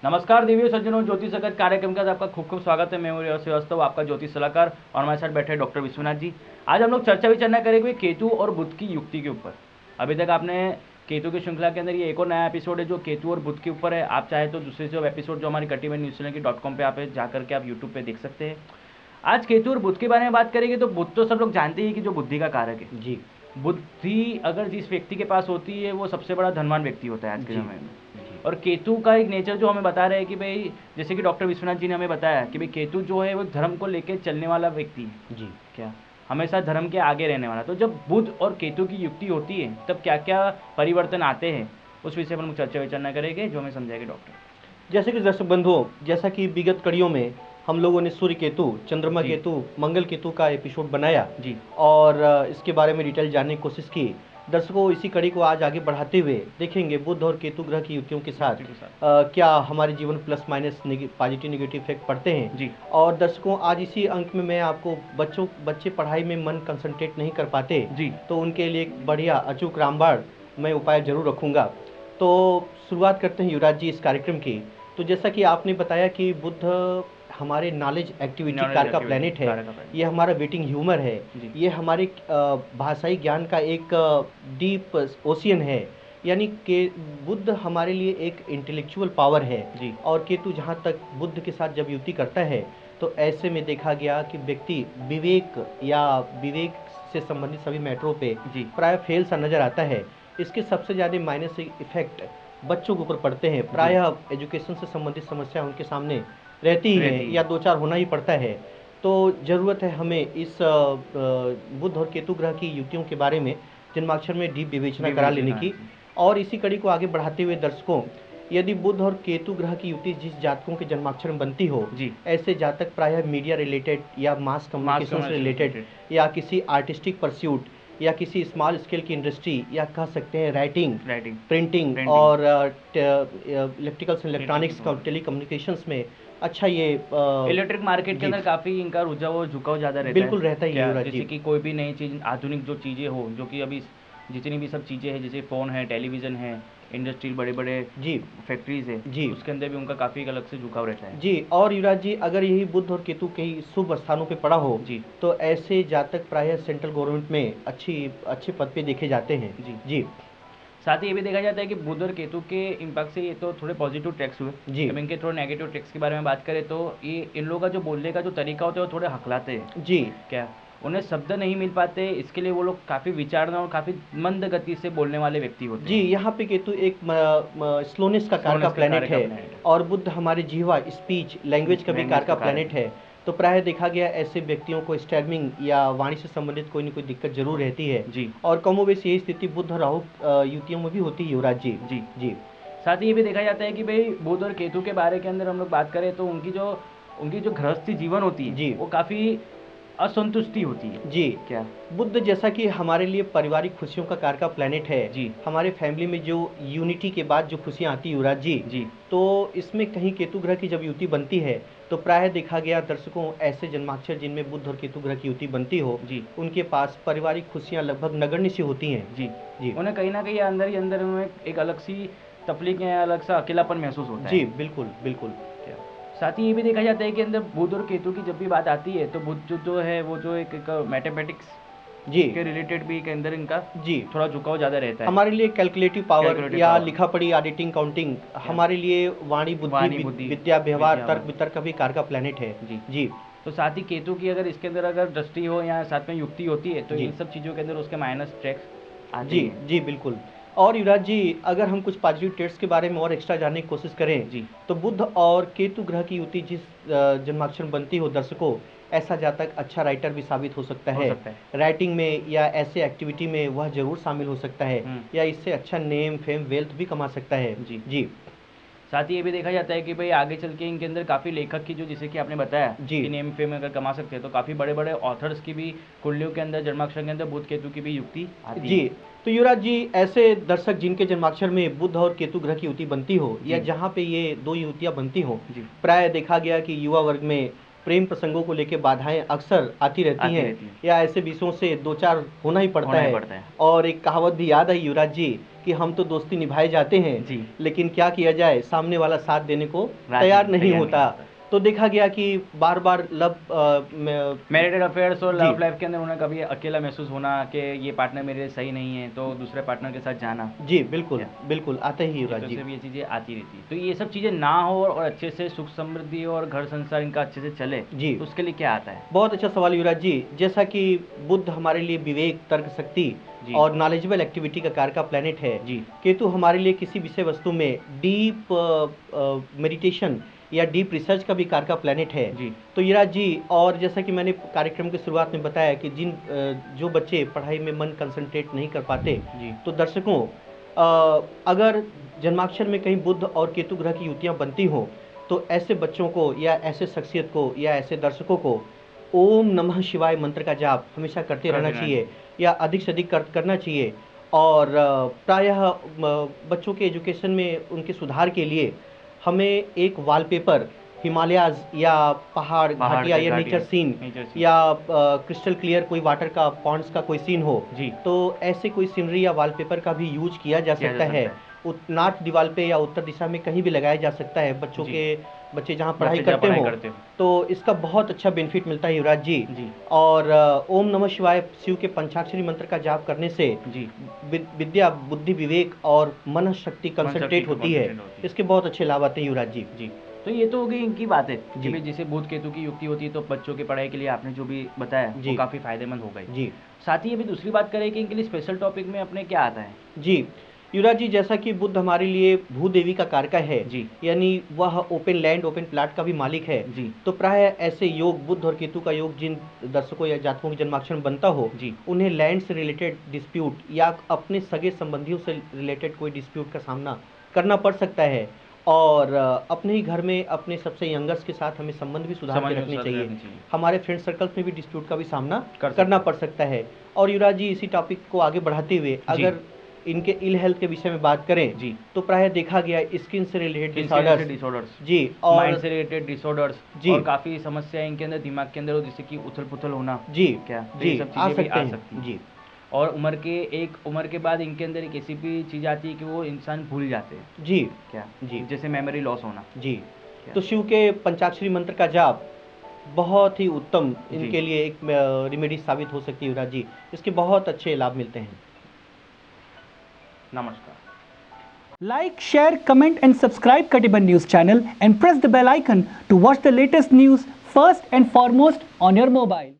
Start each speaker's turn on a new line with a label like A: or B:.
A: नमस्कार देवियों सज्जनों, ज्योतिष जगत कार्यक्रम का आपका खूब खूब स्वागत है। मैं हूं यश श्रीवास्तव, आपका ज्योतिष सलाहकार, और हमारे साथ बैठे डॉक्टर विश्वनाथ जी। आज हम लोग चर्चा विचारना करेंगे केतु और बुध की युक्ति के ऊपर। अभी तक आपने केतु की श्रृंखला के अंदर ये एक और नया एपिसोड है जो केतु और बुध के ऊपर है। आप चाहे तो दूसरे जो एपिसोड जो हमारी कटिमन न्यूज चैनल की .com पे आप जाकर के आप यूट्यूब पे देख सकते हैं। आज केतु और बुध के बारे में बात करेंगे। तो बुध तो सब लोग जानते ही कि जो बुद्धि का कारक है
B: जी।
A: बुद्धि अगर जिस व्यक्ति के पास होती है वो सबसे बड़ा धनवान व्यक्ति होता है आज के
B: जी,
A: समय में। और केतु का एक नेचर जो हमें बता रहे हैं कि भाई, जैसे कि डॉक्टर विश्वनाथ जी ने हमें बताया कि भाई केतु जो है वो धर्म को लेकर चलने वाला व्यक्ति है।
B: जी।
A: क्या हमेशा धर्म के आगे रहने वाला। तो जब बुध और केतु की युक्ति होती है तब क्या क्या परिवर्तन आते हैं, उस विषय पर हम चर्चा विचारना करेंगे, जो हमें समझाएंगे डॉक्टर।
B: जैसे कि दर्शक बंधुओं, जैसा कि विगत कड़ियों में हम लोगों ने सूर्य केतु, चंद्रमा
A: जी।
B: केतु, मंगल केतु का एपिसोड बनाया
A: जी।
B: और इसके बारे में डिटेल जानने की कोशिश की। दर्शकों, इसी कड़ी को आज आगे बढ़ाते हुए देखेंगे बुध और केतु ग्रह की युतियों के साथ क्या हमारे जीवन plus minus positive negative effect पड़ते हैं।
A: जी।
B: और दर्शकों, आज इसी अंक में मैं आपको बच्चे पढ़ाई में मन कंसंट्रेट नहीं कर पाते
A: जी।
B: तो उनके लिए एक बढ़िया अचूक रामबाण मैं उपाय जरूर रखूँगा। तो शुरुआत करते हैं युवराज जी इस कार्यक्रम की। तो जैसा कि आपने बताया कि बुध हमारे नॉलेज एक्टिविटी कार का प्लैनेट है, ये हमारा वेटिंग ह्यूमर है, ये हमारे भाषाई ज्ञान का एक डीप ओशियन है। यानी कि बुध हमारे लिए एक इंटेलेक्चुअल पावर है
A: जी।
B: और केतु जहाँ तक बुध के साथ जब युति करता है तो ऐसे में देखा गया कि व्यक्ति विवेक से संबंधित सभी मैटरों पे प्राय फेल सा नजर आता है। इसके सबसे ज़्यादा माइनस इफेक्ट बच्चों के ऊपर पड़ते हैं। प्रायः एजुकेशन से संबंधित समस्या उनके सामने रहती ही है या दो चार होना ही पड़ता है। तो ज़रूरत है हमें इस बुध और केतु ग्रह की युतियों के बारे में जन्माक्षर में डीप विवेचना करा लेने की। और इसी कड़ी को आगे बढ़ाते हुए दर्शकों, यदि बुध और केतु ग्रह की युति जिस जातकों के जन्माक्षर में बनती हो, ऐसे जातक प्रायः मीडिया रिलेटेड या मास कम्युनिकेशन से रिलेटेड या किसी आर्टिस्टिक परस्यूट या किसी स्मॉल स्केल की इंडस्ट्री या कह सकते हैं राइटिंग, प्रिंटिंग और इलेक्ट्रिकल्स इलेक्ट्रॉनिक्स का टेली कम्युनिकेशंस में अच्छा ये
A: इलेक्ट्रिक मार्केट के अंदर काफी इनका रुझाव झुकाव ज्यादा रहता है।
B: बिल्कुल रहता ही है।
A: जैसे कि कोई भी नई चीज, आधुनिक जो चीजें हो, जो कि अभी जितनी भी सब चीजें हैं, जैसे फोन है, टेलीविजन है, इंडस्ट्रियल बड़े बड़े जी फैक्ट्रीज है जी, उसके अंदर भी उनका काफी अलग से झुकाव रहता है
B: जी। और युवराज जी, अगर यही बुध और केतु कहीं शुभ स्थानों पे पड़ा हो जी, तो ऐसे जातक प्रायः सेंट्रल गवर्नमेंट में अच्छे पद पे देखे जाते हैं जी जी।
A: साथ ही ये भी देखा जाता है कि बुध और केतु के इम्पैक्ट से ये तो थोड़े पॉजिटिव ट्रैक्स हुए जी। अब इनके थोड़े नेगेटिव ट्रैक्स के बारे में बात करें तो ये इन लोगों का जो बोलने का जो तरीका होता है वो थोड़े हकलाते हैं जी। क्या उन्हें शब्द नहीं मिल पाते, इसके लिए वो लोग काफी विचारना और काफी मंद गति से बोलने वाले व्यक्ति होते हैं जी।
B: यहाँ पे केतु एक स्लोनेस का कार का प्लैनेट है और बुध हमारे जीवा स्पीच लैंग्वेज का भी कार का प्लैनेट है। तो प्रायः देखा गया ऐसे व्यक्तियों को स्टैर्मिंग या वाणी से संबंधित कोई न कोई दिक्कत जरूर रहती है जी। और कमोबेश यही स्थिति बुध और राहु युतियों में भी होती है युवराज जी जी जी।
A: साथ ही ये भी देखा जाता है कि भाई बुध और केतु के बारे के अंदर हम लोग बात करें तो उनकी जो गृहस्थी जीवन होती है जी, वो काफी असंतुष्टि होती है जी। क्या
B: बुध जैसा कि हमारे लिए पारिवारिक खुशियों का कार का प्लैनेट है जी, हमारे फैमिली में जो यूनिटी के बाद जो खुशियां आती है युवराज जी जी, तो इसमें कहीं केतु ग्रह की जब युति बनती है तो प्रायः देखा गया दर्शकों, ऐसे जन्माक्षर जिनमें बुध और केतु ग्रह की युति बनती हो जी, उनके पास पारिवारिक खुशियां लगभग नगण्य सी होती हैं जी जी।
A: उन्हें कहीं ना कहीं अंदर ही अंदर में एक अलग सी तकलीफ या अलग सा अकेलापन महसूस होता है
B: जी। बिल्कुल बिल्कुल।
A: साथ ही ये भी देखा जाता है कि अंदर बुध और केतु की जब भी बात आती है तो बुध जो है वो जो एक मैथमेटिक्स जी के रिलेटेड भी के अंदर इनका जी थोड़ा झुकाव ज्यादा रहता है।
B: हमारे लिए कैलकुलेटिव पावर या लिखा पढ़ी ऑडिटिंग काउंटिंग हमारे लिए वाणी बुद्धि विद्या व्यवहार तर्क वितर्क का भी कार का प्लैनेट है जी जी।
A: तो साथ ही केतु की अगर इसके अंदर अगर दृष्टि हो या साथ में युक्ति होती है तो इन सब चीजों के अंदर उसके माइनस ट्रैक्स
B: जी जी बिल्कुल। और युवराज जी, अगर हम कुछ पॉजिटिव ट्रेड्स के बारे में और एक्स्ट्रा जानने की कोशिश करें जी, तो बुध और केतु ग्रह की युति जिस जन्माक्षर बनती हो दर्शकों, ऐसा जातक अच्छा राइटर भी साबित हो सकता है। राइटिंग में या ऐसे एक्टिविटी में वह जरूर शामिल हो सकता है या इससे अच्छा नेम फेम वेल्थ भी कमा सकता है जी जी।
A: साथ ही ये भी देखा जाता है कि भाई आगे चल के इनके अंदर काफी लेखक की जो, जैसे कि आपने बताया जी, कि नेम फेम अगर कमा सकते हैं तो काफी बड़े बड़े ऑथर्स की भी कुंडलियों के अंदर जन्माक्षर के अंदर बुध केतु की भी युक्ति आती जी है।
B: तो युवराज जी, ऐसे दर्शक जिनके जन्माक्षर में बुध और केतु ग्रह की युति बनती हो या जहाँ पे ये दो युतियाँ बनती हो, प्राय देखा गया कि युवा वर्ग में प्रेम प्रसंगों को लेकर बाधाएं अक्सर आती रहती हैं, या ऐसे विषयों से दो चार होना ही पड़ता है। और एक कहावत भी याद है युवराज जी कि हम तो दोस्ती निभाए जाते हैं, लेकिन क्या किया जाए, सामने वाला साथ देने को तैयार नहीं होता। तो देखा गया कि बार बार
A: मैरिड अफेयर्स और लव लाइफ के अंदर उन्हें कभी अकेला महसूस होना कि ये पार्टनर मेरे लिए सही नहीं है, तो दूसरे पार्टनर के साथ जाना।
B: जी बिल्कुल बिल्कुल आते ही युवराज जी,
A: ये चीज़ें आती रहती है। तो ये सब चीज़ें ना हो और अच्छे से सुख समृद्धि और घर संसार इनका अच्छे से चले जी, तो उसके लिए क्या आता है?
B: बहुत अच्छा सवाल युवराज जी। जैसा कि बुध हमारे लिए विवेक, तर्क शक्ति और नॉलेजेबल एक्टिविटी का कार का प्लैनेट है जी। केतु हमारे लिए किसी विषय वस्तु में डीप मेडिटेशन या डीप रिसर्च का भी कार का प्लैनेट है जी। तो युवराज जी, और जैसा कि मैंने कार्यक्रम की शुरुआत में बताया कि जो बच्चे पढ़ाई में मन कंसंट्रेट नहीं कर पाते जी, तो दर्शकों अगर जन्माक्षर में कहीं बुध और केतु ग्रह की युतियाँ बनती हों तो ऐसे बच्चों को या ऐसे शख्सियत को या ऐसे दर्शकों को ओम नमः शिवाय मंत्र का जाप हमेशा करते रहना चाहिए या अधिक से अधिक करना चाहिए। और प्रायः बच्चों के एजुकेशन में उनके सुधार के लिए हमें एक वॉलपेपर हिमालयाज या पहाड़ घाटिया या नेचर सीन या क्रिस्टल क्लियर कोई वाटर का पॉन्ड्स का कोई सीन हो जी, तो ऐसे कोई सीनरी या वॉलपेपर का भी यूज किया जा सकता है। नॉर्थ दीवार पे या उत्तर दिशा में कहीं भी लगाया जा सकता है, बच्चे जहाँ पढ़ाई करते हो तो इसका बहुत अच्छा बेनिफिट मिलता है युवराज जी। और ओम नमः शिवाय शिव के पंचाक्षरी मंत्र का जाप करने से विद्या, बुद्धि, विवेक और मन शक्ति कंसंट्रेट होती है। इसके बहुत अच्छे लाभ आते हैं युवराज जी।
A: तो ये तो हो गई इनकी बातें जी, जैसे बुध केतु की युक्ति होती है तो बच्चों की पढ़ाई के लिए आपने जो भी बताया वो काफ़ी फायदेमंद हो गई जी। साथ ही अभी दूसरी बात करें कि इनके लिए स्पेशल टॉपिक में अपने क्या आता है
B: जी युवराज जी। जैसा कि बुध हमारे लिए भूदेवी का कारक है जी, यानी वह ओपन लैंड, ओपन प्लाट का भी मालिक है जी। तो प्राय ऐसे योग, बुध और केतु का योग जिन दर्शकों या जातकों के जन्माक्षर में बनता हो जी, उन्हें लैंड से रिलेटेड डिस्प्यूट या अपने सगे संबंधियों से रिलेटेड कोई डिस्प्यूट का सामना करना पड़ सकता है। और अपने ही घर में अपने सबसे यंगस्ट के साथ हमें संबंध भी सुधार के रखने चाहिए। हमारे फ्रेंड सर्कल्स में भी डिस्प्यूट का भी सामना करना पड़ सकता है। और युवराज जी, इसी टॉपिक को आगे बढ़ाते हुए अगर इनके इल हेल्थ के विषय में बात करें जी, तो प्राय देखा गया स्किन से रिलेटेड डिसऑर्डर्स जी, और
A: माइंड से रिलेटेड डिसऑर्डर्स जी, और काफी समस्याएं इनके अंदर दिमाग के अंदर, जैसे कि उथल पुथल होना जी, क्या जी, सब चीजें भी आ सकती हैं जी। और उम्र के बाद इनके अंदर एक ऐसी भी चीज आती है कि वो इंसान भूल जाते हैं
B: जी,
A: क्या जी, जैसे मेमोरी लॉस होना जी।
B: तो शिव के पंचाक्षरी मंत्र का जाप बहुत ही उत्तम इनके लिए एक रेमेडी साबित हो सकती है युवराज जी। इसके बहुत अच्छे लाभ मिलते हैं।
A: नमस्कार।
C: Like, share, comment and subscribe Katiban News channel and press the bell icon to watch the latest news first and foremost on your mobile.